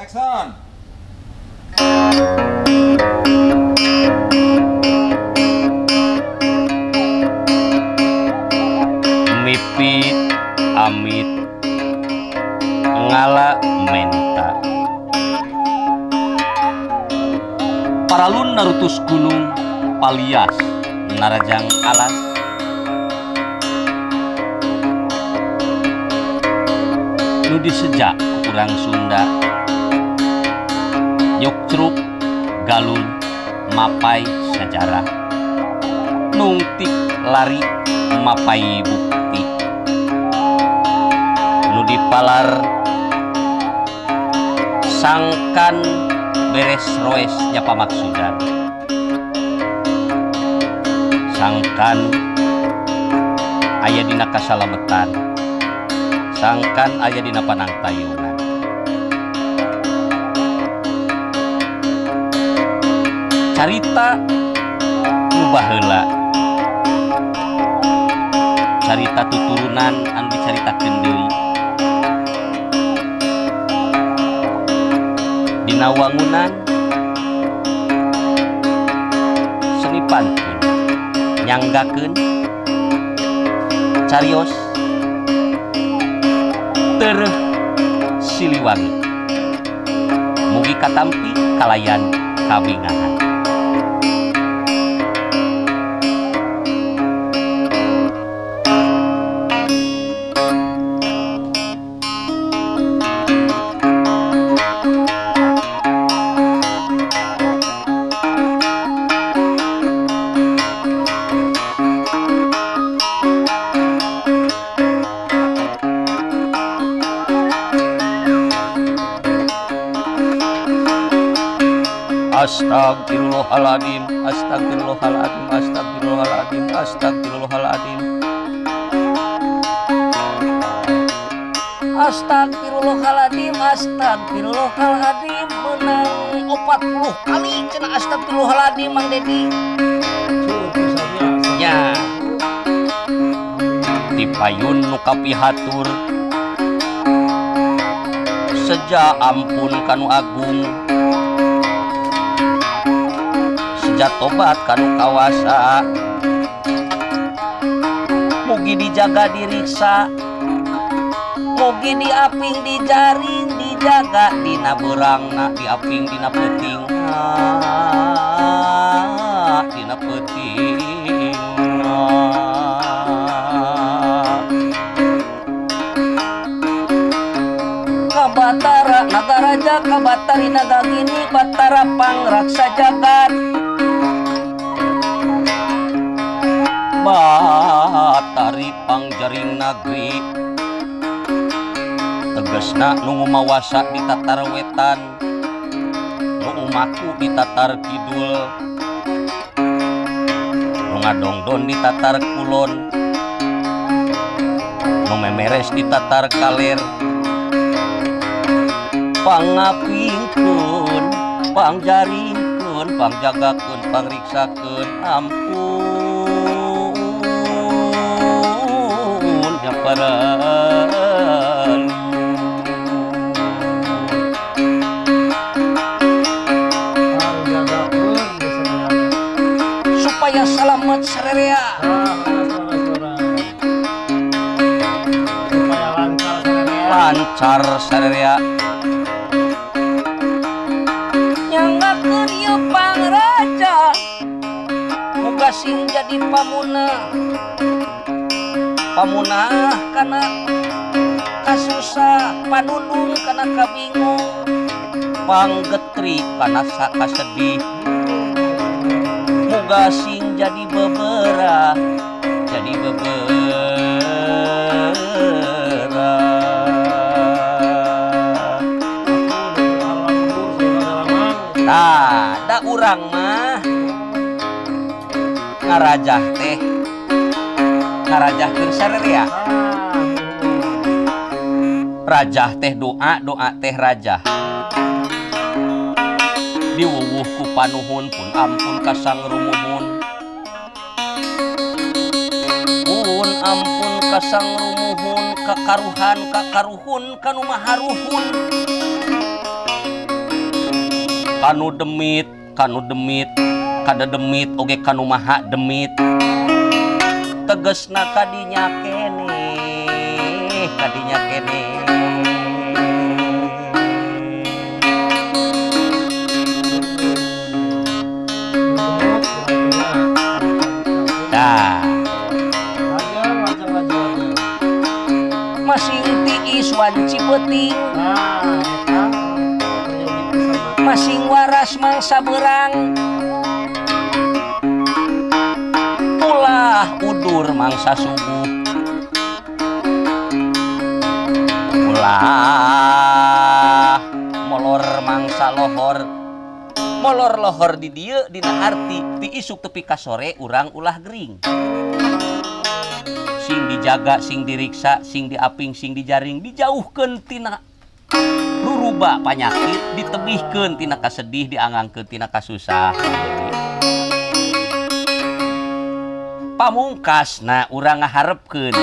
action. Mipit amit ngala menta paralun narutus gunung palias narajang alas nu disejak kurang Sunda Yogcruk galun mapai sejarah nungtik lari mapai bukti nu dipalar sangkan beres roes nya pamaksudan sangkan aya dina kasalametan sangkan aya dina panangtayungan carita nu baheula carita tuturunan anu dicaritakeun deui dina wangunan seni pantun nyanggakeun carios teu Siliwangi mugi katampi kalayan kabingahan. Astagfirullahaladzim, astagfirullahaladzim, astagfirullahaladzim, astagfirullahaladzim. Astagfirullahaladzim, astagfirullahaladzim. Menang 40 kali cenah astagfirullahaladzim Mang Dedi. Nya dipayun nu kapihatur seja ampun kanu agung seja tobat kanu kawasa mugi dijaga diriksa mugi diaping dijaring dijaga dina beurangna diaping dina peuting dina peuting Kabatara nagaraja kabatari nagagini batara pangraksa jagat batari pangjaring negeri tegesna nu ngumawasa di tatar wetan nu umaku di tatar kidul nu ngadongdon di tatar kulon nu memeres di tatar kaler pangapingkeun pangjaringkeun pangjagakeun pangriksakeun ampun nyaparan supaya selamat sarerea lancar sarerea nyanggakeun ieu pangraja muga sing jadi pamunah kana kasusah panulung kana kabingung panggetri kana sakasedih muga sing jadi beberah nah da urang mah ngarajahkeun sarerea rajah teh doa teh rajah diwuwuh ku panuhun pun ampun kasang rumuhun pun ampun kasang rumuhun kakaruhan kakaruhun kanu maharuhun kanu demit kada demit oge kanu maha demit tegesna kadinya kene dah masing tiis wanci peuting masing waras mangsa berang ulah udur mangsa subuh ulah molor mangsa lohor di dieu dina arti ti isuk tepi ka sore urang ulah gering sing dijaga sing diriksa sing diaping sing dijaring dijauhkeun tina ruruba panyakit ditebihkeun tina kasedih diangangkeun tina kasusah pamungkasna urang ngaharepkeun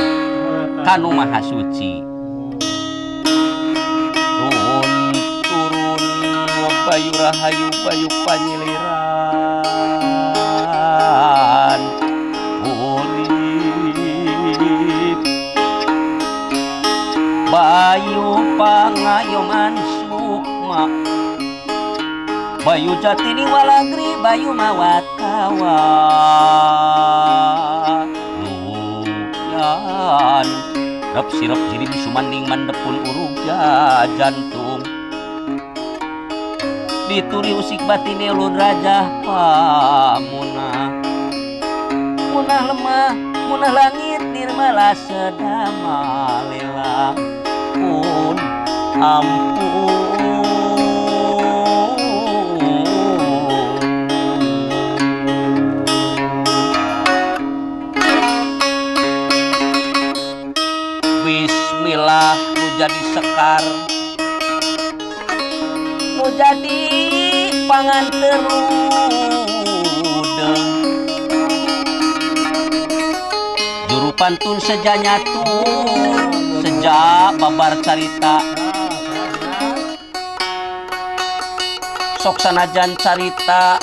kanu maha suci turun bayu rahayu bayu panyiliran urip bayu pangayoman sukma bayu jatini walagri bayu mawat kawan nuyan rep sirep jirim sumanding mandepun uruga jantung dituri usik batini ulun raja pamunah munah lemah munah langit nirmala sedama lela pun ampun bismillah nu jadi sekar nu jadi panganterudeng juru pantun seja nyatu seja babar carita sok sanajan carita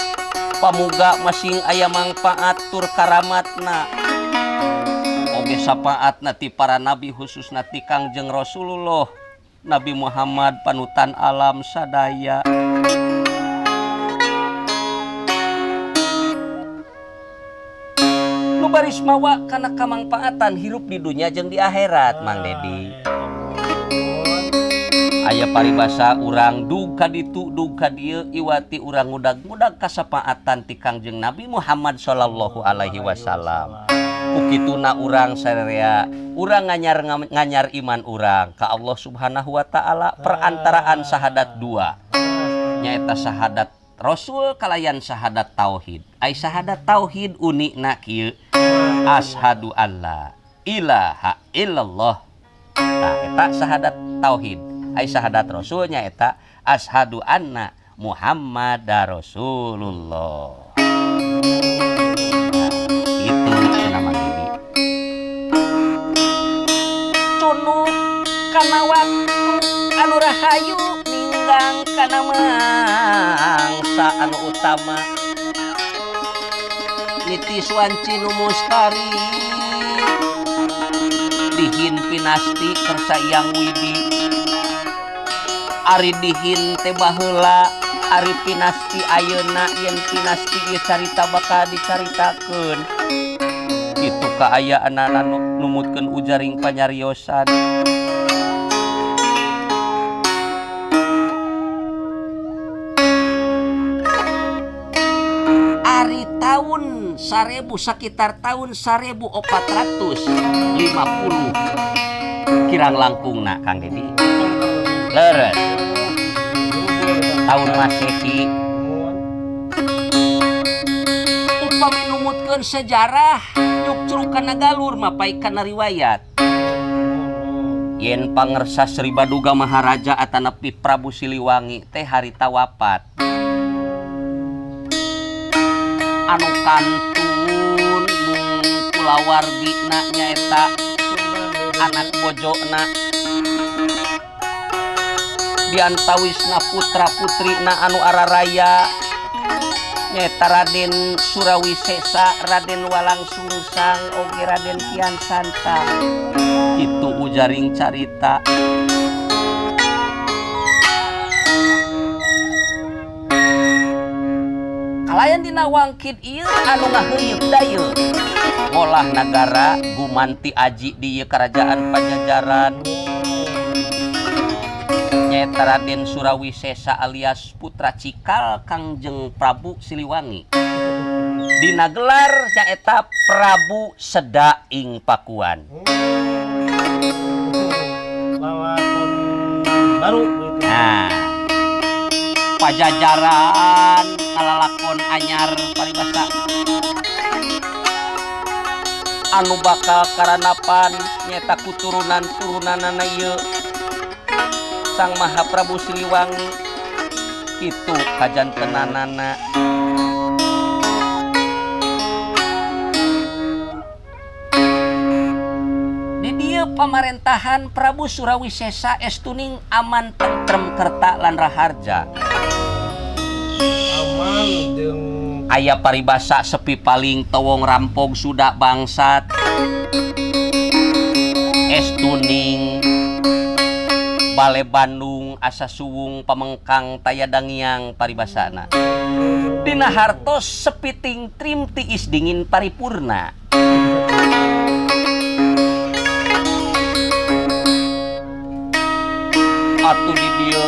pamuga masing aya mangpaat tur karamatna oge sapaatna ti para nabi khususna ti Kangjeng Rasulullah Nabi Muhammad panutan alam sadaya nu baris mawa kana kamangpaatan hirup di dunia jeung di akhirat Mang Dedi aya paribasa urang duka ditu duka dieu iwati urang ngudag-ngudag kasapaatan ti Kangjeng Nabi Muhammad sallallahu alaihi wasallam ukituna urang sarerea urang nganyar iman urang ka Allah Subhanahu wa taala perantaraan sahadat dua nyaeta sahadat Rasul kalayan sahadat tauhid ai sahadat tauhid unikna kieu asyhadu alla ilaha illallah tah eta sahadat tauhid ai sahadat Rasul nyaeta asyhadu anna Muhammadar Rasulullah itu nama diri tunu kana waktu anu rahayu ninggang kana mangsa anu utama nitis wanci nu mustari dihin pinasti kersa yang widi ari dihin teh baheula ari pinasti ayeuna yen pinasti ieu carita bakal dicaritakeun kitu kaayaan numutkeun ujaring panyariosan ari tahun 1000 sekitar tahun 1450 kirang langkungna Kang Dedi leres tahun Masehi upami numutkeun sejarah nyuk kana galur mapai kana riwayat yen pangersa Sri Baduga Maharaja atanepi Prabu Siliwangi teh harita wafat anu kantun mung kulawargina nyaeta anak bojona diantawisna putra-putrina anu araraya nyaeta Raden Surawisesa, Raden Walang Sungsang, oge Raden Kian Santang. Itu ujaring carita. Kalayan dina wangkid ieu anu ngaheuyeuk dayeuk ngolah nagara gumanti aji di kerajaan Pajajaran nyaeta Raden Surawisesa alias Putra Cikal Kangjeng Prabu Siliwangi. Dina gelar nyaeta Prabu Sedaing Pakuan. Lawakon baru gitu. Nah, Pajajaran ngalalakon anyar paribasa anu bakal karanapan nyata kuturunan-turunanana ieu Sang Mahaprabu Siliwangi kitu kajantenanana. Di dieu pamarentahan Prabu Surawisesa estuning aman tentrem kerta lan raharja. Aman jeung Aya paribasa sepi paling tewong rampog sudah bangsat estuning Bale Bandung asa suwung pamengkang tayadangiang paribasana dina hartos sepiting trim tiis dingin paripurna. Atuh di dieu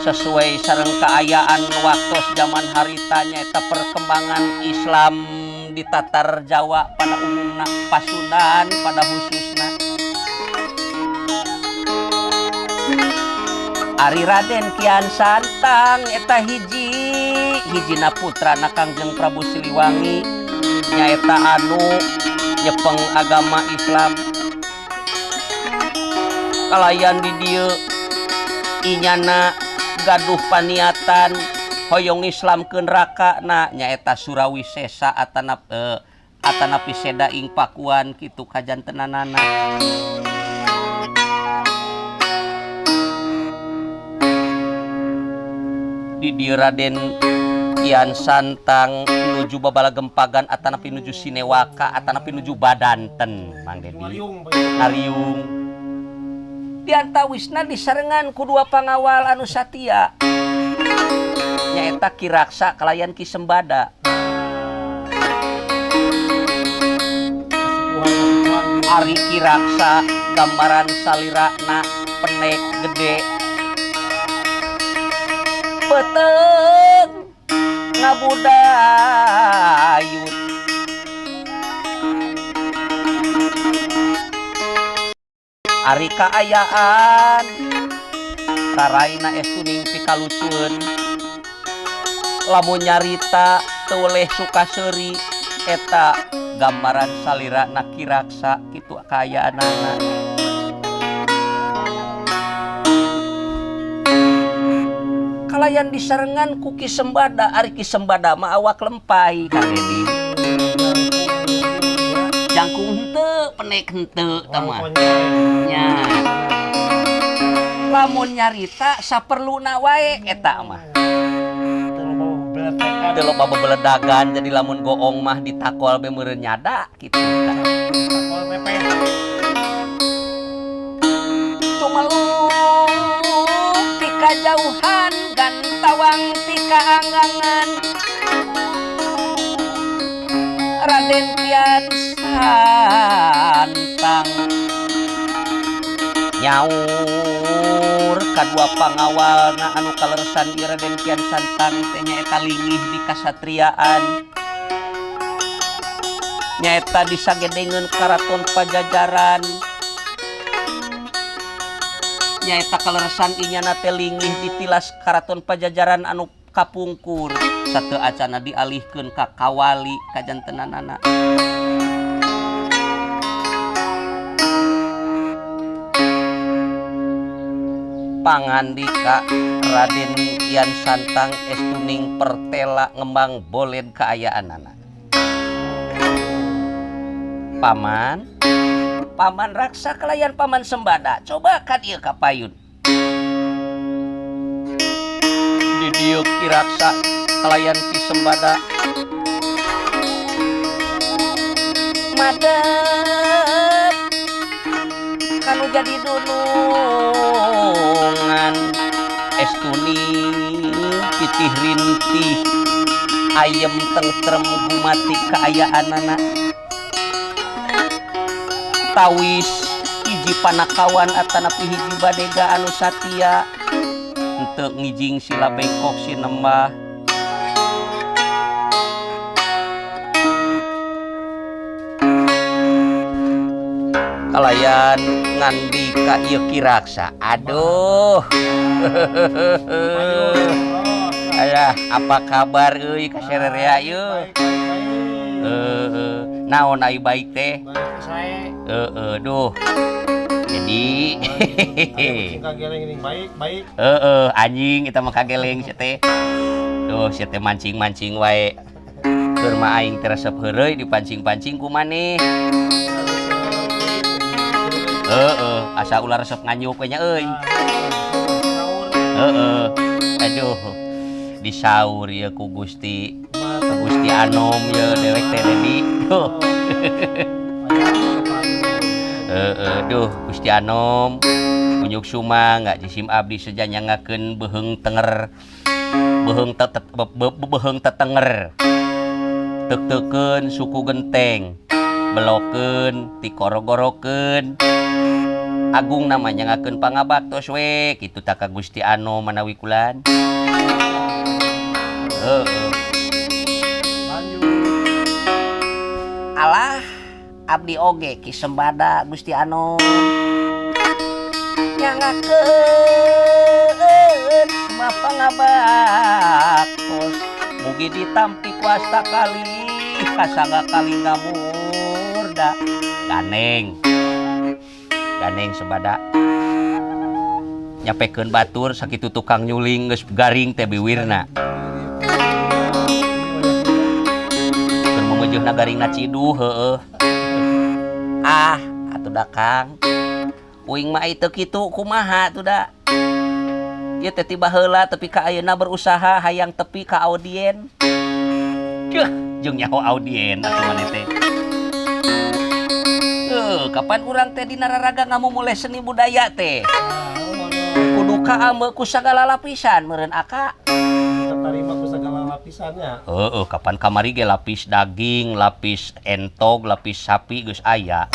sesuai sareng keayaan waktos zaman harita nyaeta perkembangan Islam di tatar Jawa pada umumna Pasundan pada khususna Ari Raden Kian Santang eta hijina putrana Kangjeng Prabu Siliwangi nyaeta anu nyepeng agama Islam. Kalayan di dieu inyana gaduh paniatan hoyong Islam ke neraka na nyaeta Surawisesa atanapi Sedaing Pakuan kitu kajantenanana. Di dieu Raden Kian Santang nuju babala gempagan atanapi nuju Sinewaka atanapi nuju Badanten Mang Dedi Nariung. Diantawisna disarengan kudua pangawal anu satia nyaeta Ki Raksa kalayan Ki Sembada. Ari Ki Raksa gambaran salirana penek gede peteng ngabudayut ari kaayaan raraina estuning pikalucun lamun nyarita toleh Sukaseri eta gambaran salirana Ki Raksa kitu kaayaanana. Kalayan disarengan ku Ki Sembada ari Ki Sembada mah awak lempai Kang Dedi jangkung henteu penek henteu tama nya lamun nyarita saperluna wae eta mah teu loba bebeledagan jadi lamun goong mah ditakol be meureun nyada kitu takol pepeh cumeluk ti kajauhan gantawang ti kaanggangan Raden Kian Santang nyaur kadua pangawalna anu kaleresan ieu Raden Kian Santang teh nyaeta linggih di kasatriaan nyaeta disagedengeun karaton Pajajaran nyaeta kaleresan inyana teh linggih ditilas karaton Pajajaran anu kapungkur sateu acana dialihkeun ka kawali kajantenanana. Pangandika Raden Kian Santang estuning pertela ngembang boled kaayaanana. Paman Paman Raksa kalayan Paman Sembada coba ka dieu ka payun di dieu Ki Raksa kalayan Ki Sembada madep kanu jadi dunungan estuni pitih rintih ayem tentrem gumati kaayaanana tawis hiji panakawan atanapi hiji badega anu satia henteu ngijing sila bengkok sinembah kalayan ngandi ka ieu Ki Raksa aduh alah apa kabar euy ka sarerea ieu naon ai baik teh duh jadi kageleng baik anjing kita mah kageleng sia teh duh sia teh mancing-mancing wae keur mah aing teh resep heureuy dipancing-pancing ku maneh asa ulah resep nganyuk we nya euy aduh disaur ya ku Gusti Anom ya dewek teh Dedi duh Gusti Anom kunyuk suma nggak jisim abdi saja nyangakeun beheung tenger beheung tetenger tek-teukeun suku genteng belokeun tikorogorokeun agung namanya ngakeun pangabaktos we kitu tak ka Gusti Anom manawi kulan alah abdi oge Ki Sembada Gusti Anom nyangakeun semua pangabaktos mugi ditampi kuasta kali kasangga kali ngamurda ganeng Sembada nyapekeun batur sakitu tukang nyuling geus garing teh biwirna keur memeujeuna garingna ciduh heueuh atuh da Kang uing mah itu kitu kumaha atuh da ieu teh tiba heula tepi ka ayeuna berusaha hayang tepi ka audien jeung nyaho audien atuh maneh teh kapan urang teh dina raraga ngamumule seni budaya teh kudu kaameu ku sagala lapisan meureun aka terima ku segala lapisannya kapan kamari ge lapis daging lapis entog lapis sapi geus aya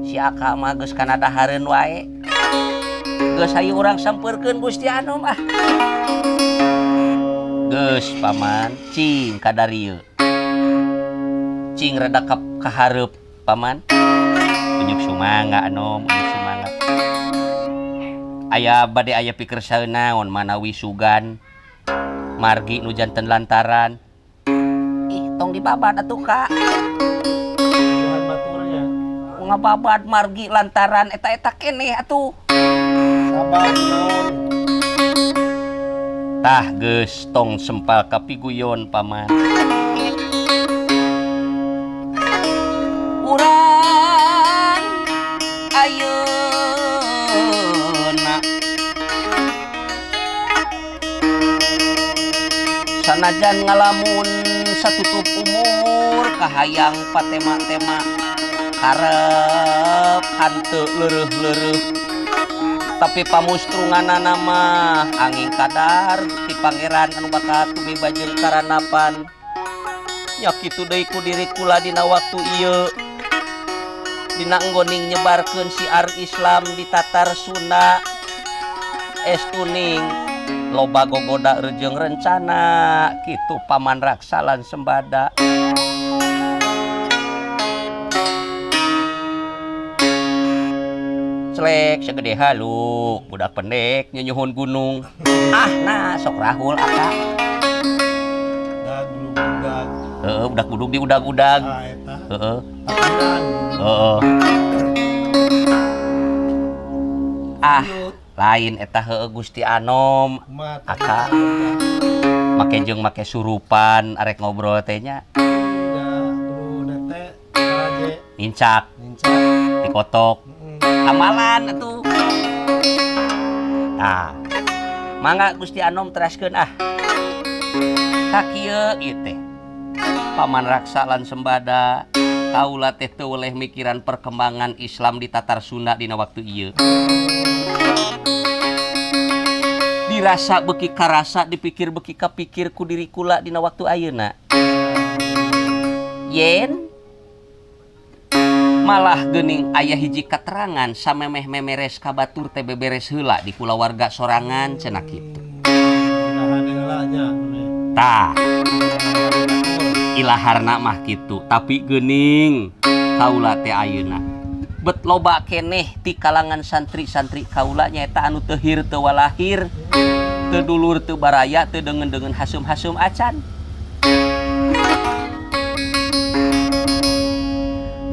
si aka mah geus kana dahareun wae geus hayu urang sampeurkeun Gusti Anom geus Paman cing kadarieu cing rada kahareup Paman unyuk sumangga Anom unyuk sumangga aya bade aya pikeun saeunaon manawi sugan margi nu janten lantaran tong dibabad atuh Kak baturnya ngababad margi lantaran eta keneh atuh sabar naon tah geus tong sempal kapiguyon Paman urang ayeuna sanajan ngalamun satutup umur kahayang patema-tema karep hanteu leureuf-leureuf tapi pamustrunganana mah angin kadar ti pangeran anu bakal tumiba jeung karanapan nya kitu deui ku diri kula dina waktu ieu dina enggoning nyebarkeun siar Islam di tatar Sunda estuning loba gogoda reujeng rencana kitu Paman Raksa lan Sembada celek segede halu budak pendek nyunyuhun gunung nah sok rahul aka budak buduk di udag-udag lain eta heueuh Gusti Anom aka make jeung make surupan arek ngobrol teh nya Nincak, Nincak. dikotok. Mm-mm. Amalan atuh. Nah, mangga Gusti Anom teraskeun ah. Kakieu ieu teh. Paman Raksa lan Sembada kaula teh teu weleh mikiran perkembangan Islam di Tatar Sunda dina waktu ieu. Dirasa beki karasa, dipikir beki kapikir ku diri kula dina waktu ayeuna. Yen malah geuning aya hiji katerangan samemeh memeres kabatur teh beberes heula di kulawarga sorangan cenah kitu. Nah, heula nya. Tah, ilaharna mah kitu, tapi geuning kaula teh ayeuna bet loba keneh ti kalangan santri-santri kaula nyaeta anu teu hir teu walahir, teu dulur teu baraya, teu deungeun-deungeun hasum-hasum acan.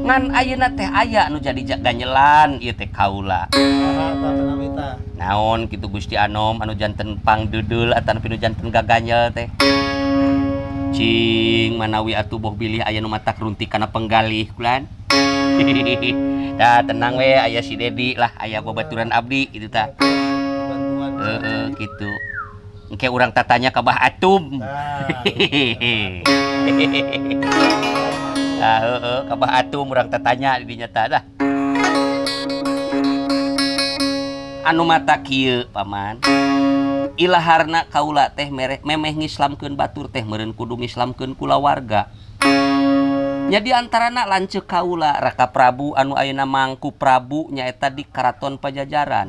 Ngan ayeuna teh aya anu jadi ganyelan ieu teh kaula. Saha ta penamita? Naon kitu Gusti Anom anu janten pangdeudel atawa anu janten gaganyel teh. Cing manawi atuh boh bilih aya nu matak runtik kana penggalih kulan. Dah tenang we aya si Dedi lah aya babaturan abdi kitu tah. Bantuan. Kitu. Engke urang tatanya ka Bah Atum. Nah. Ka Bah Atum urang tatanya di dinya tah dah. Anu mata kieu paman. Ilaharna kaula teh memeh ngislamkeun batur teh meureun kudu ngislamkeun kulawarga. Nya di antarana lanceuk kaula Raka Prabu anu ayeuna mangku Prabu nyaeta di Karaton Pajajaran.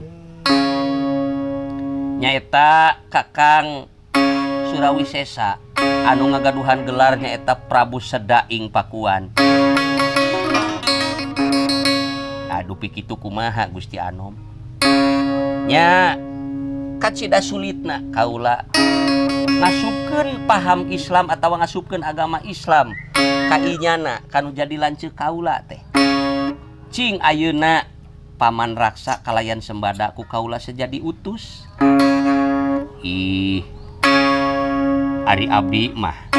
Nyaeta Kakang Surawisesa anu ngagaduhan gelar nyaeta Prabu Sedaing Pakuan. Aduh pikitu kumaha Gusti Anom. Nya kacida sulitna kaula ngasupkeun paham Islam atawa ngasupkeun agama Islam ka inyana kanu jadi lanceuk kaula teh. Cing ayeuna Paman Raksa kalayan Sembada ku kaula sejadi utus. Ih. Ari abdi mah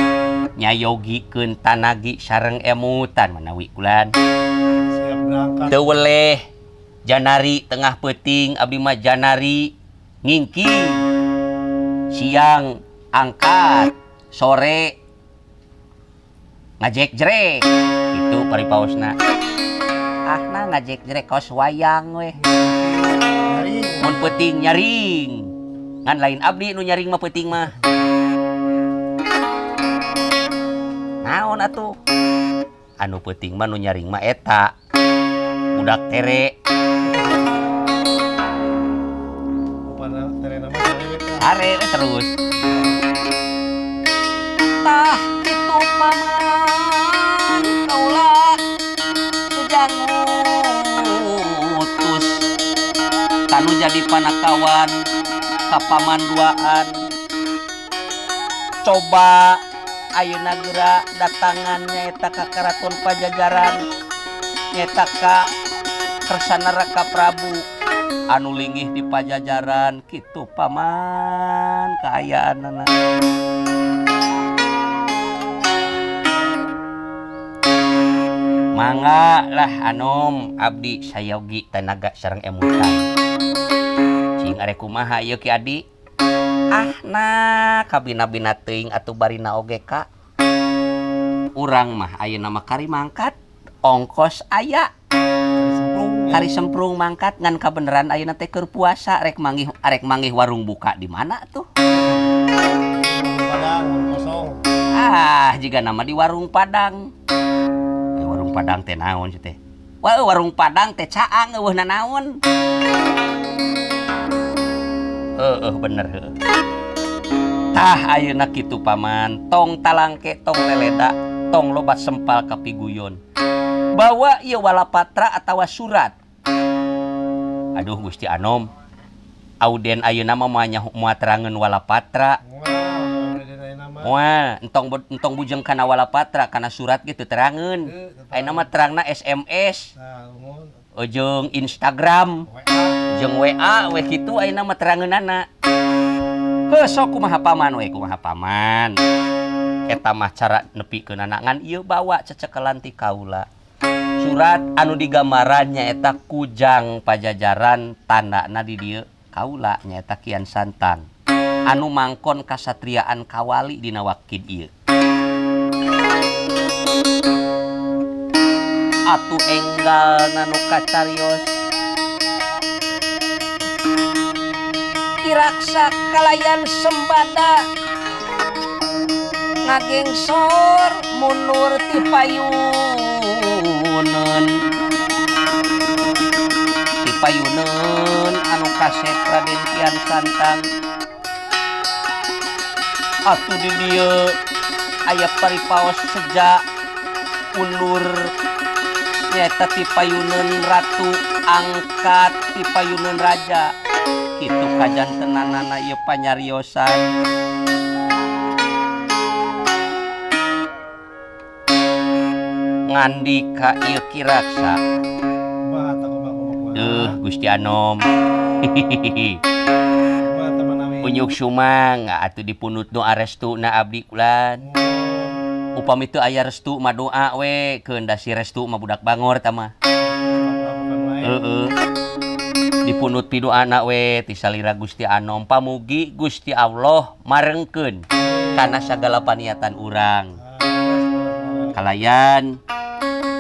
nyayogikeun tanagi sareng emutan manawi kulan. Siap berangkat. Teu weleh janari tengah peuting abdi mah janari ngingki. Siang angkat, sore ngajek jrek. Itu paripaosna. Ahna ngajek jrek kaos wayang weh. Nyaring. Mun peuting nyaring. Ngan lain abdi nu nyaring mah peuting mah. Naon atuh? Anu peuting mah nu nyaring mah eta. Budak tere. Upana terena mah cewek. Are terus. Tah kitu paman kaula sejang utus kanu jadi panakawan ka paman duaan. Coba ayeuna geura datangan nyaeta ka Karaton Pajajaran nyaeta ka Kersana Raka Prabu anu linggih di Pajajaran kitu paman kaayaanana. Mangga lah Anom abdi sayogi tenaga sareng emutan. Cing are kumaha ieu Ki Adi? Ahna kabina-bina teuing atuh barina oge ka. Urang mah ayeuna mah kari mangkat ongkos aya. Kari semprung mangkat ngan kabeneran ayeuna teh keur puasa arek manggih warung buka di mana tuh? Padang kosong. Ah, jiga nama di warung Padang. Warung Padang teh naon teh? Wah, warung Padang teh caang eueuhna naon? Bener heuh. Tah ayeuna kitu paman, tong talangke, tong leleda, tong loba sempal kapiguyon. Bawa ieu walapatra atawa surat. Aduh Gusti Anom, auden ayeuna mah moal terangeun walapatra. Moal entong bujeng kana walapatra kana surat gitu terangeun. Ayeuna mah terangna SMS. Jeung Instagram. Jeung WA we kitu ayeuna mah terangeunana. Heuh sok kumaha paman we kumaha paman. Eta mah cara nepikeun anak ngan ieu bawa cecekelan ti kaula. surat anu digambarannya eta kujang pajajaran tandana di dieu kaula nyaeta Kian Santang anu mangkon kasatriaan kawali dina wakid ieu. Atuh enggal nanu kacarios kiraksa kalayan sembada ngagengsor mundur ti payuneun anu kasep Raden Kian Santang. Atuh di dieu aya paripaos sejak undur nyaeta ti payuneun ratu angkat ti payuneun raja kitu kajantenanana ieu panyariosan. Ngandika ieu kiraksa Gusti Anom unyuk sumang atuh dipunut doa restu na abdi kulan upami teu aya restu mah doa we keundasi restu mah budak bangor tama dipunut pidoana we ti salira Gusti Anom pamugi Gusti Allah marengkeun kana sagala paniatan urang kalayan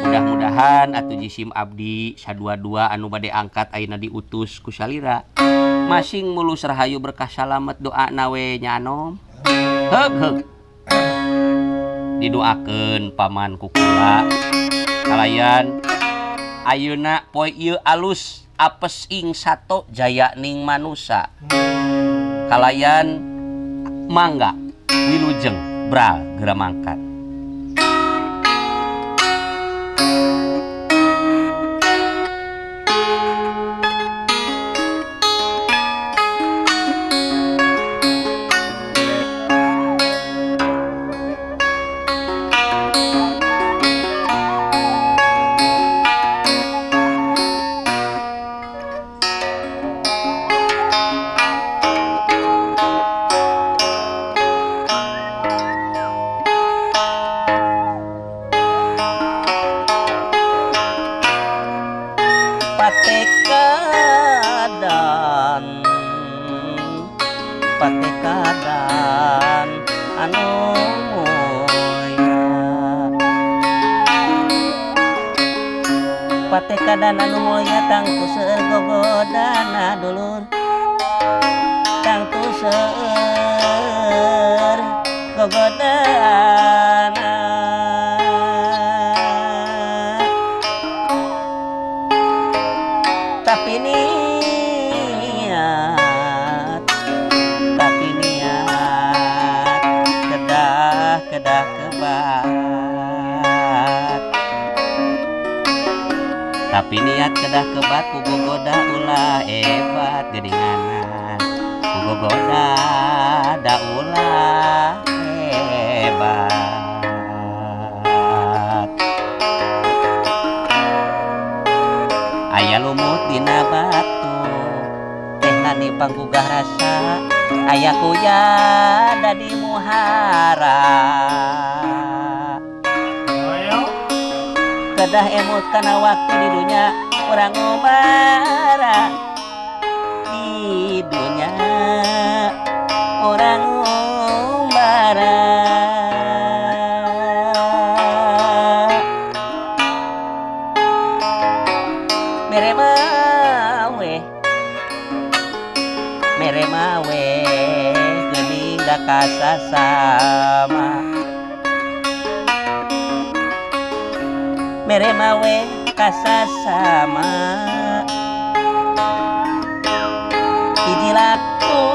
mudah-mudahan atuh jisim abdi sadua-dua anu bade angkat ayeuna diutus ku salira masing mulus rahayu berkah salamet doa nawe nya Anom heug didoakeun paman ku kula kalayan ayeuna poe ieu alus apes ing sato jaya ning manusa kalayan mangga wilujeng bral geura mangkat. Patekadan anu moya patekadan anu moya tangtu seueur gogodana dulur tangtu seueur gogodana tapi kedah kebat tapi niat kedah kebat ku gogoda ulah hebat gedinganan ku gogoda da ulah hebat aya lumut dina batu teh nani panggugah rasa aya kuya dadi muhara kedah emut kana waktu di dunya urang ngomara di dunya urang ngomara mere mawe geuning da kasasama mere mawe kasasama hiji laku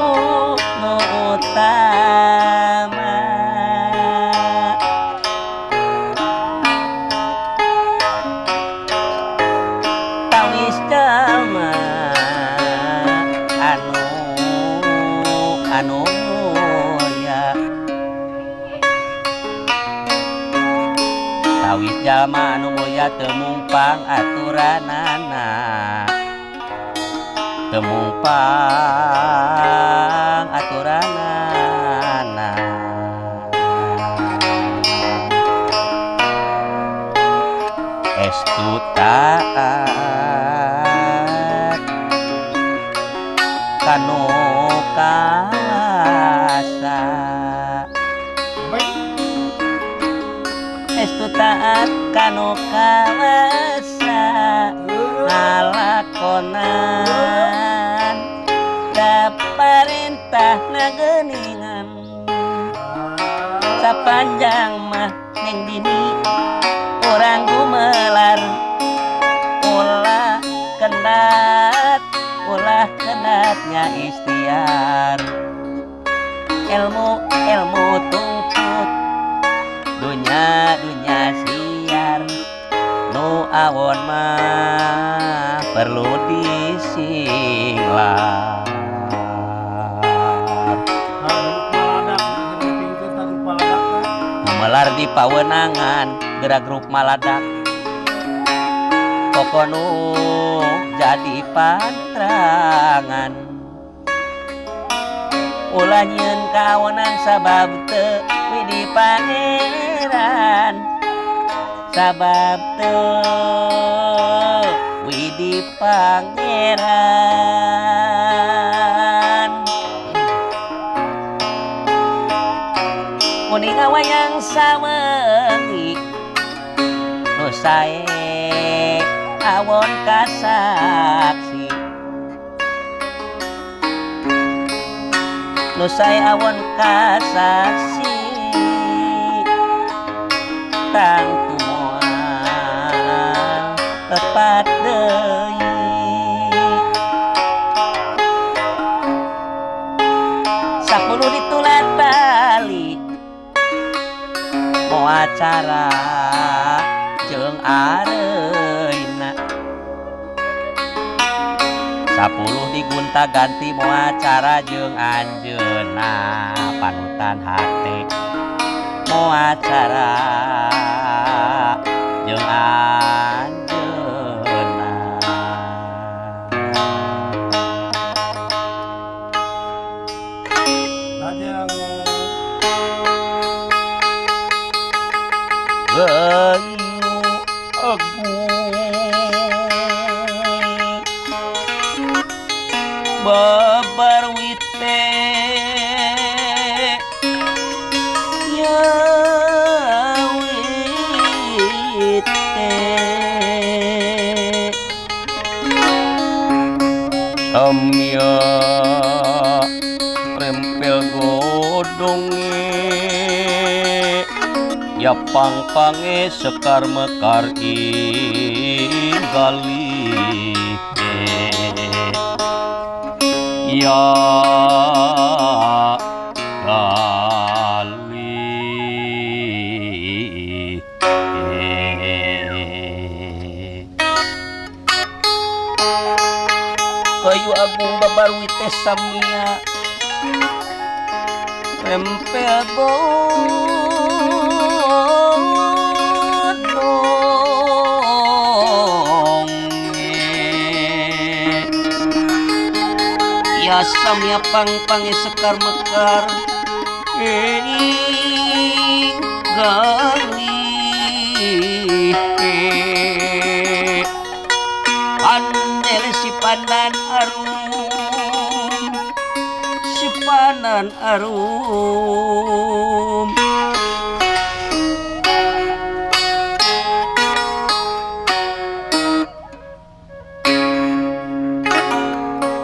nu utama tawis jalma anu mulia tawis jalma anu mulia teu mumpang aturanana teu mumpang aturanana estu taat kanu kawasa estu taat kanu kawasa ngalakonan ka parentah geuningan sapanjang mah ning dini urang gumelar ulah kendatnya ikhtiar ilmu tungkut dunya siar nu awon mah perlu disinglar melar di pawenangan gerak grup maladak kokonu jadi pantrangan ulah nyieun kaonan sabab teu widi pangeran sabab teu widi pangeran kuning wayang sawengi nu sae awon kasaksi nu sae awon kasaksi tang tumoal tepat deui sapuluh ditular bali mau acara jeung areuna 10 digunta ganti mau acara jeung anjeunna panutan hate mau acara jeung anjeunna Lajang Gayu agung babar wite ya wite samya rempel godonge ya pang-pange sekar mekar gali ya gali kayu agung babar wite samia rempel ya samya pang-pange sekar mekar gali pandele si pandan arum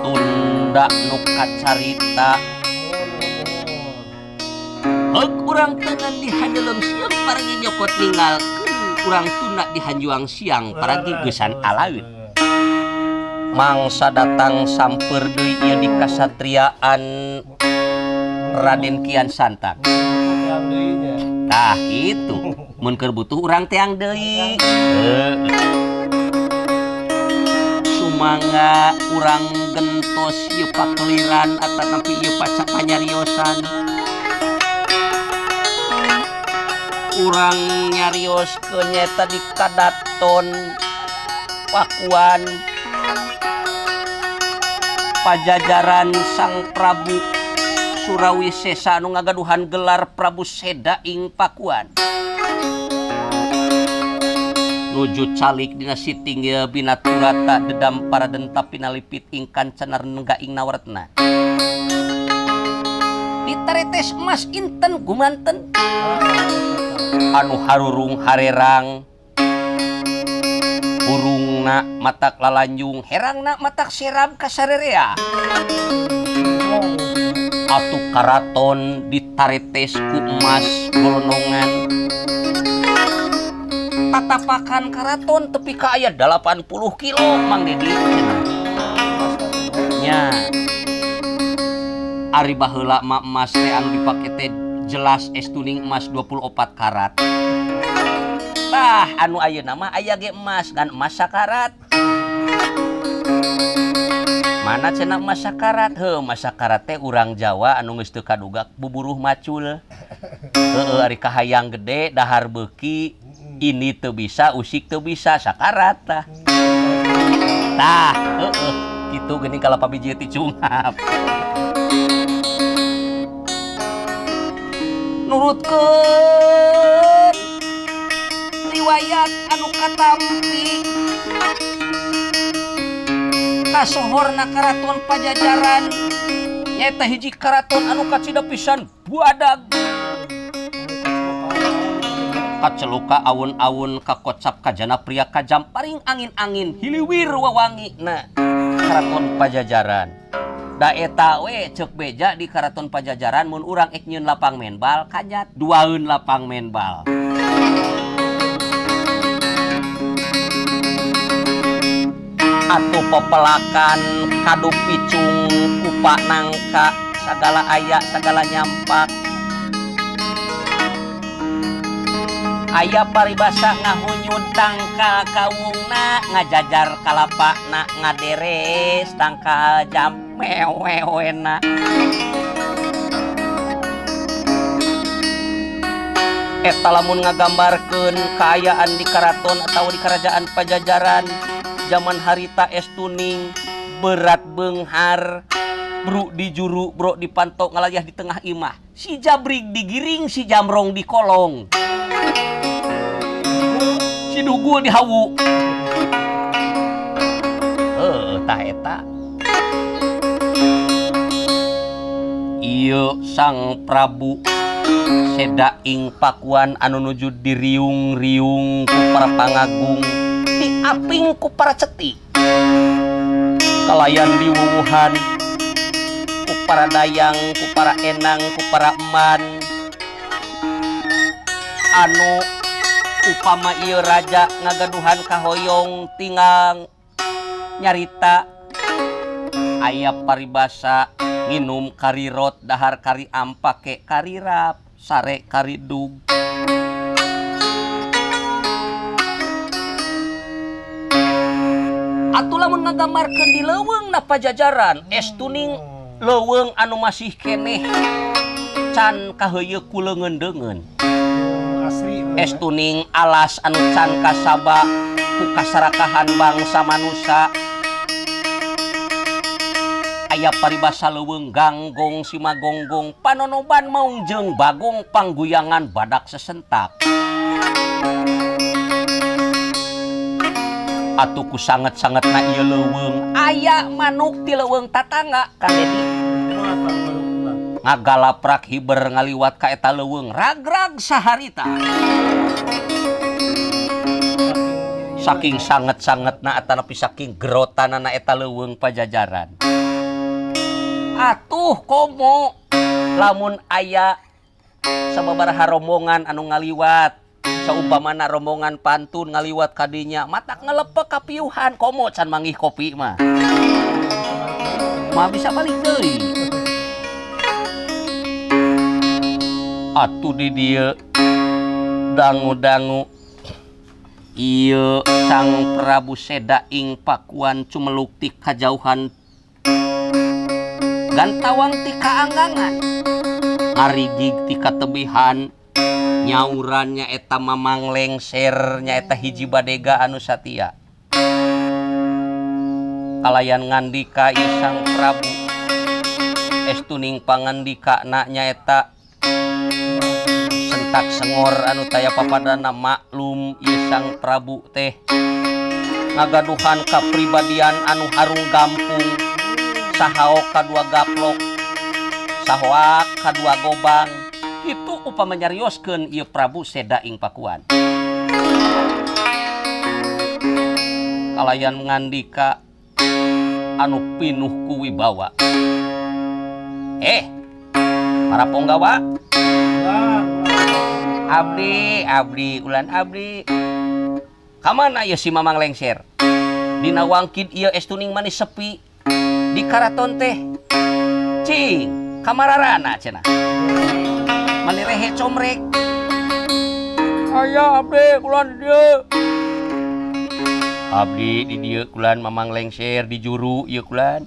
tunda nu kacarita urang tengen di handelem siang paragi nyokot ninggalkeun urang tunda di hanjuang siang paragi geusan alaeun mangsa datang samper deui ieu di kasatriaan Raden Kian Santang. yang deuinya. Tah itu mun keur butuh urang teang deui. Sumangga urang gentos ieu pakeliran atapi ieu pacak panyariosan. Urang nyarioskeun nyata di Kadaton Pakuan Pajajaran Sang Prabu Surawisesa anu ngagaduhan gelar Prabu Seda ing Pakuan. nuju calik dina siting ya binaturata dedam para denta pinalipit ingkan cenar nengga ing nawartna ditaretes emas inten gumanten anu harurung harerang burungna matak lalanjung herangna matak seram kasarerea atuh karaton ditaretes ku emas golonongan tatapakan karaton tepi ka aya 80 kilo Mang Dedi nya ari baheula mah emas teh anu dipake teh jelas estuning emas 24 karat tah anu ayeuna mah aya ge emas kan emas sakarat mana cenah emas sakarat heuh emas sakarat teh urang Jawa anu geus teu kaduga buburuh macul heueuh ari kahayang gede dahar beuki ini teu bisa usik teu bisa sakarat tah heueuh kitu geuning kala pabiji ti cungap nurutkeun riwayat anu katampi kasohorna karaton Pajajaran nyaeta hiji karaton anu kacida pisan buadag kaceluka awun-awun kakocap kajana pria kajam paring angin-angin hiliwir wawangi na karaton Pajajaran da eta we ceuk beja di karaton Pajajaran mun urang ek nyieun lapang main bal kajat duaeun lapang main bal atuh pepelakan kadu picung kupa nangka sagala aya sagala nyampak aya paribasa ngahunyud tangkal kawungna ngajajar kalapakna ngaderes tangkal jam mewewena eta lamun ngagambarkeun kaayaan di karaton atau di kerajaan Pajajaran zaman harita estuning berat beunghar bro di juru bro dipantok ngalayah di tengah imah si jabrig digiring si jamrong di kolong si dugul di hawu tah eta ieu Sang Prabu seda ing pakuan anu nuju diriung-riung ku para pangagung diaping ku para ceti kalayan diwuwuhan ku para dayang ku para enang ku para eman anu upama ieu raja ngagaduhan kahoyong tinggal nyarita aya paribasa nginum karirot dahar kari ampake karirap sare karidug atuh lamun ngagambarkeun di leuweung na Pajajaran estuning leuweung anu masih keneh can kaheuyeuk ku leungeun-leungeun estuning alas anu can kasaba ku kasarakahan bangsa manusia aya paribasa leuweung ganggong si magonggong panonoban maung jeung bagong pangguyangan badak sesentak atuh ku sanget-sangetna ieu leuweung aya manuk ti leuweung tatangga Kang Dedi ngagalaprak hiber ngaliwat ka eta leuweung ragrag saharita saking sanget-sangetna atanapi saking gerotanana eta leuweung Pajajaran atuh komo lamun aya sababaraha rombongan anu ngaliwat saumpamana rombongan pantun ngaliwat kadinya matak ngelepek kapiuhan komo can manggih kopi mah bisa balik deui atuh di dieu dangu-dangu ieu Sang Prabu seda ing pakuan cumeluk ti kajauhan gantawang ti kaanggangan ngarigig ti katebihan nyaurannya eta mamang lengser nyaeta hiji badega anu satia kalayan ngandika ieu Sang Prabu estuning pangandika na nyaeta tak sengor anu taya papadana maklum ieu Sang Prabu teh ngagaduhan kapribadian anu harung gampung sahaok kadua gaplok sahoak kadua gobang itu upama nyarioskeun ieu Prabu Seda ing Pakuan kalayan ngandika anu pinuh ku wibawa para ponggawa abdi ulan abdi kamana ieu si Mamang Lengser dina wangkid ieu estuning manis sepi di karaton teh cing kamararana cenah manirehe comrek aya abdi ulan di dieu abdi di dieu kulan Mamang Lengser di juru ieu kulan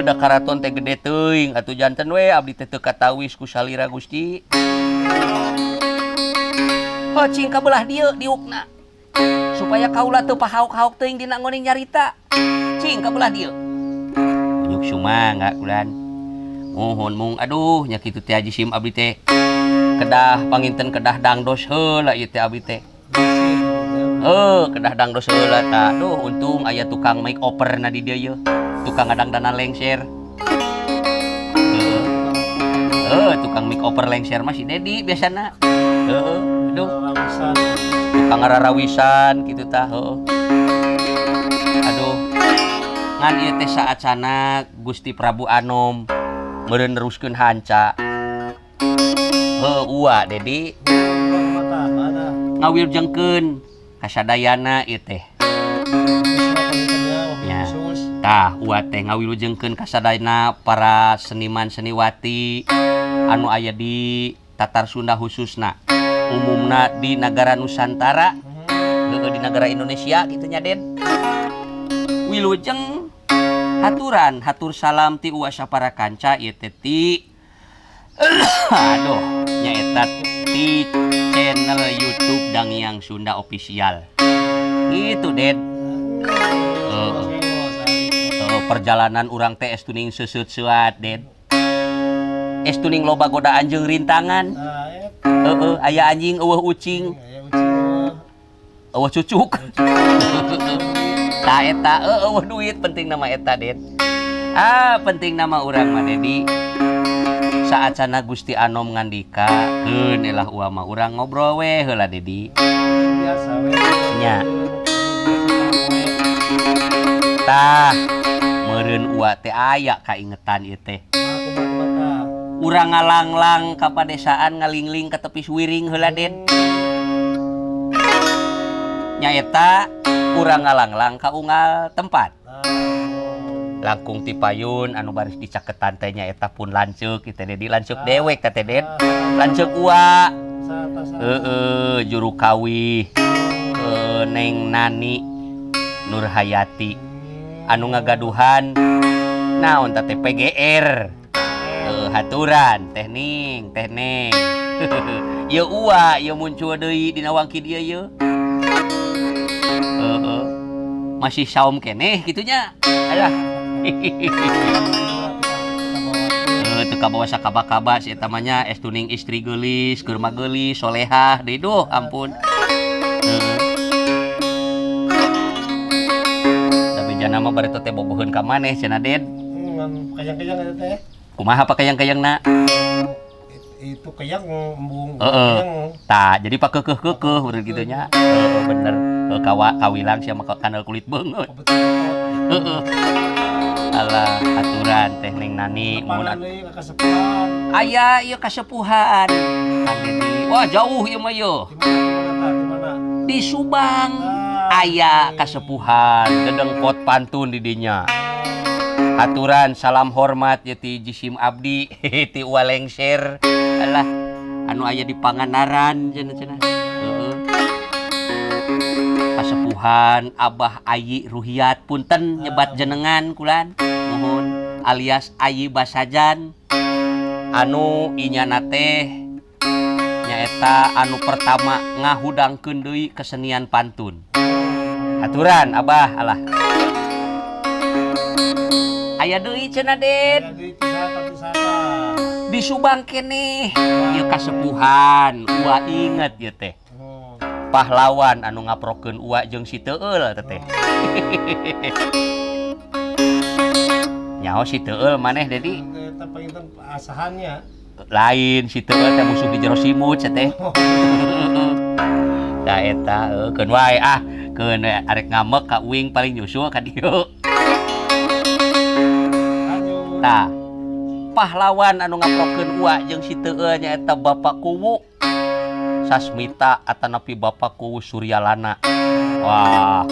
da karaton teh gede teuing atuh janten we abdi teh teu katawis ku salira Gusti cing kabelah dieu diukna supaya kaula teu pahaok-haok teuing dina ngoning nyarita cing kabelah dieu nyuk sumangga kulan mohon mung aduh nya kitu teh Haji Sim abdi teh kedah panginten kedah dangdos heula ieu teh abdi teh kedah dangdos heula tah duh untung aya tukang make over na di dieu ye tukang ngadangdanan Lengser tukang make over Lengser mah si Dedi biasana duh tukang ngararawisan kitu tah aduh ngan ieu teh saacana Gusti Prabu Anom meureun neruskeun hanca uwa Dedi ngawilujengkeun kasadayana ieu teh nya tah uwa teh ngawilujengkeun kasadayana para seniman seniwati anu aya di Tatar Sunda khususna umumna di negara Nusantara di negara Indonesia gitu nya Den wilujeng haturan hatur salam ti uwa sapara kanca ieu teh ti aduh nyaeta ti channel YouTube Dangyang Sunda Official itu Den perjalanan urang teh estuning seuseut seuat Den estuning loba godaan jeung rintangan aya anjing eueuh ucing eueuh cucuk tah eta eueuh duit penting nama eta Den penting nama urang mah Dedi saacana Gusti Anom ngandika keun elah uwa mah urang ngobrol we heula Dedi biasa we nya tah meureun uwa teh aya kaingetan ieu teh urang ngalanglang ka padesaan ngalingling ka tepi wiring heula Den nyaeta urang ngalanglang ka unggal tempat langkung ti payun anu baris dicaketan teh nyaeta pun lanceuk kitu Dedi lanceuk dewek ka teh Den lanceuk uwa juru kawih Neng Nani Nurhayati anu ngagaduhan naon teh PGR haturan teh Ning ieu uwa ieu muncul deui dina wangkid ieu ye masih saum keneh kitunya alah teu kabawa sakaba-kaba si eta mah nya estuning istri geulis keur mageulis solehah deui duh ampun tapi jana mah bari teh boboheun ka maneh cenah Den kayang-kayang eta teh kumaha pakayang-kayangna itu kayang embung tah jadi pakekeuh-kekeuh urang kitu nya bener kawilang sia mah kanal kulit beungeut alah aturan teh Neng Nani mun aya ieu kasepuhan Kang Dedi wah jauh ieu mah ieu di Subang aya kasepuhan dedengkot pantun di dinya aturan salam hormat ya ti Jisim Abdi ti Uwa Lengser alah anu aya di Pangandaran cenah kasepuhan Abah Ayi Ruhiat punten nyebat jenengan kulan mohon alias Ayi Basajan anu inyana teh nyaeta anu pertama ngahudangkeun deui kesenian pantun aturan Abah alah aya deui cenah Den di Subang keneh ieu kasepuhan Uwa inget ieu teh pahlawan anu ngaprokeun Uwa jeung si Teueul teh. Nyaho si Teueul maneh Dedi? Eta panginten asahannya. Lain si Teueul teh musuh di jero simut teh. Da eta keun wae keun arek ngamek ka uing paling nyusul ka dieu. Tah pahlawan anu ngaprokeun Uwa jeung si Teueul nyaeta Bapak Kuwu Sasmita atanapi Bapak Kuwu Suryalana. Wah,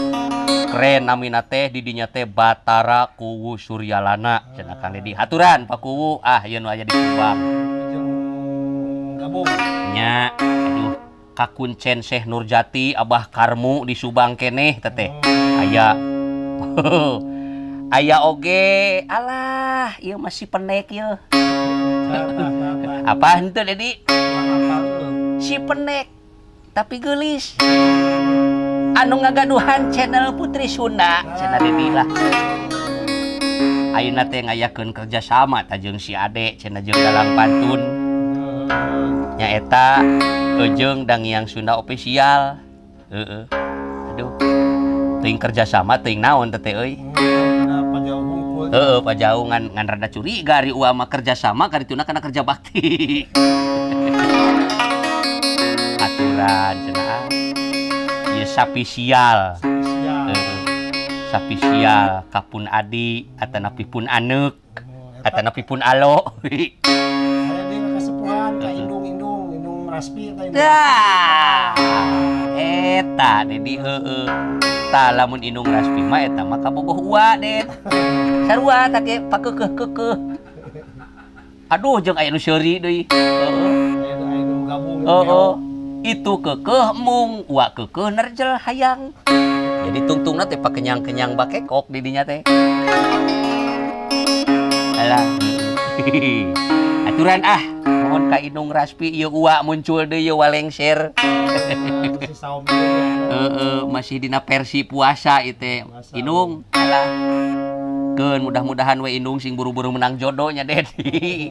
keren namina teh di dinya teh Batara Kuwu Suryalana. Cenah Kang Dedi haturan Pak Kuwu ieu nu aya di Subang. Gabung. Nya, aduh kakuncen Syekh Nurjati Abah Karmu di Subang keneh teh. Aya aya oge alah ieu masih pendek ieu. Apa henteu Dedi? Si pendek tapi geulis. Anu ngagaduhan channel Putri Sunda cenah Dedi lah. Ayeuna teh ngayakeun kerja sama ta jeung si Ade cenah jeung Dalang Pantun. Nyaeta jeung Dangiang Sunda official. Heeh. Aduh. Teuing kerja sama teuing naon teh euy. Pajauh ngan rada curiga ari Uwa mah kerja sama karituna kana kerja bakti. Aturan cenah. Ieu sapisial. Sapisial kapun adi atanapi pun aneuk atanapi pun alo. Aya deui kasepuhan ka indung raspi eta indung. Dah. Eta Dedi heueuh. Tah lamun indung raspi mah eta mah kabogoh Uwa Det. Sarua take pakeukeuh-keukeuh. Aduh jeung aya nu seuri deui. Aya nu gabung. Itu keukeuh mung Uwa keukeuh nerjel hayang. Jadi tungtungna teh pakenyang-kenyang bakekok di dinya teh. Alah. Aturan mohon ka indung raspi ieu Uwa muncul deui ieu walengser. Masih dina versi puasa ieu teh. Indung alah. Keun mudah-mudahan we indung sing buru-buru menang jodoh nya Dedi.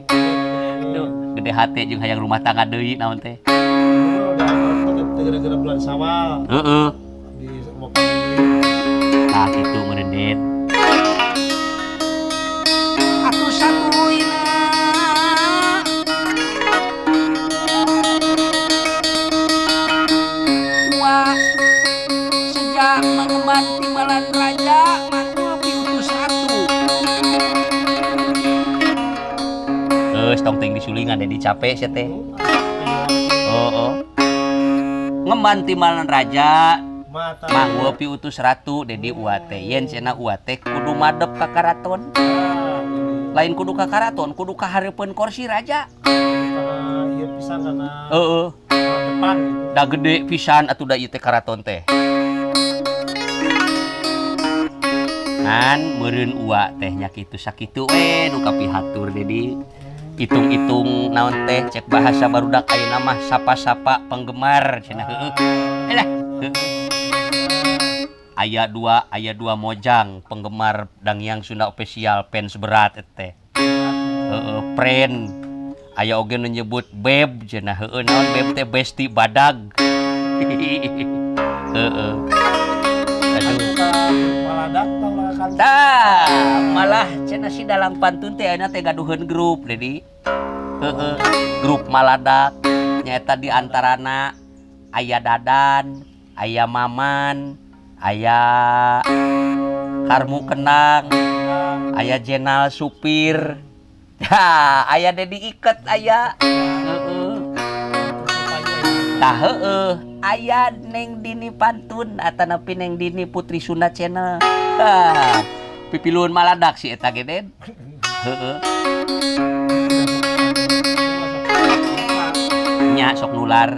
Duh, gede hate jeung hayang rumah tangga deui naon teh. Gara-gara bulan Syawal. Di Tah kitu meureun Det. Atuh satuina. Uwa sejak mengemban timbalan raja mangul piutus ratu. Tong teuing disulingan Dedi capek sia teh. Ngemban timbalan raja mangul piutus ratu Dedi Uwa teh yen cenah Uwa teh kudu madep ka karaton. Lain kudu ka karaton, kudu ka hareupeun kursi raja. Ieu pisan kana. Depan gitu. Da gede pisan atuh da ieu teh karaton teh. Ngan meureun Uwa teh nya kitu sakitu we nu kapihatur Dedi. Hitung-hitung naon teh cek bahasa barudak ayeuna mah sapa-sapa penggemar cenah heueuh. Elah. Aya dua mojang penggemar Dangiang Sunda official fans berat teh. Friend. Aya oge nu nyebut Beb cenah heueuh naon Beb teh besti badag. Aduh. Malah cenah si Dalang Pantun teh ayeuna teh gaduheun grup Dedi. Grup Maladak nyaeta di antarana aya Dadan, aya Maman, aya Karmu Kenang, aya Jenal Supir. Aya Dedi Iket aya. Tah aya Neng Dini Pantun atanapi Neng Dini Putri Sunda Channel. Pipilun Maladak si eta ge Den. Nya sok nular.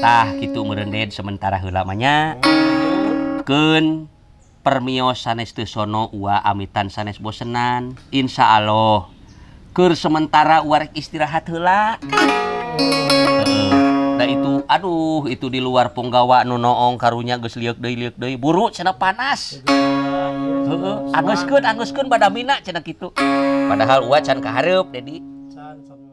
Tah kitu meureun Den sementara heula mah nya. Keun permios sanes teu sono Uwa amitan sanes bosenan. Insyaallah keur sementara Uwa rek istirahat heula. Da Da itu aduh itu di luar punggawa nu noong karunya geus liuk deui buru cenah panas. Heeh, anggeuskeun badamina cenah kitu. Padahal uwa can kahareup Dedi. Can sok